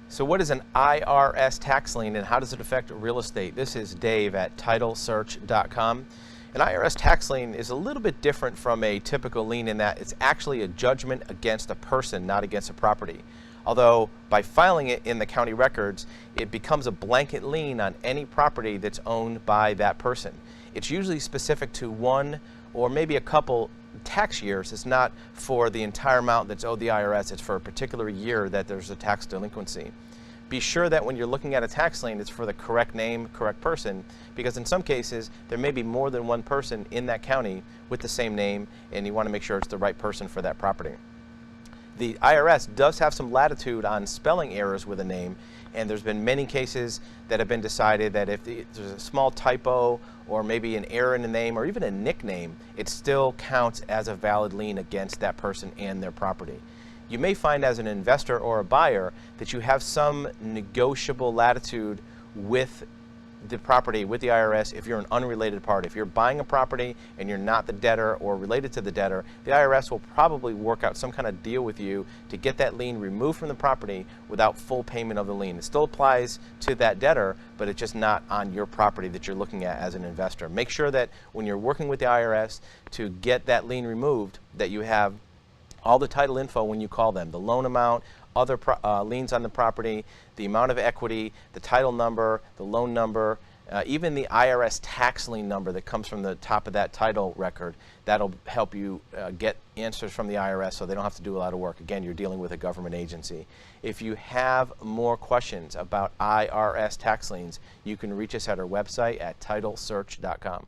So what is an IRS tax lien and how does it affect real estate? This is Dave at titlesearch.com. An IRS tax lien is a little bit different from a typical lien in that it's actually a judgment against a person, not against a property. Although by filing it in the county records, it becomes a blanket lien on any property that's owned by that person. It's usually specific to one or maybe a couple tax years. It's not for the entire amount that's owed the IRS. It's for a particular year that there's a tax delinquency. Be sure that when you're looking at a tax lien, it's for the correct name, correct person, because in some cases there may be more than one person in that county with the same name, and you want to make sure it's the right person for that property. The IRS does have some latitude on spelling errors with a name, and there's been many cases that have been decided that if there's a small typo or maybe an error in the name or even a nickname, it still counts as a valid lien against that person and their property. You may find as an investor or a buyer that you have some negotiable latitude with the property, with the IRS, if you're an unrelated party. If you're buying a property and you're not the debtor or related to the debtor, the IRS will probably work out some kind of deal with you to get that lien removed from the property without full payment of the lien. It still applies to that debtor, but it's just not on your property that you're looking at as an investor. Make sure that when you're working with the IRS to get that lien removed, that you have all the title info when you call them, the loan amount, other liens on the property, the amount of equity, the title number, the loan number, even the IRS tax lien number that comes from the top of that title record. That'll help you get answers from the IRS so they don't have to do a lot of work. Again, you're dealing with a government agency. If you have more questions about IRS tax liens, you can reach us at our website at titlesearch.com.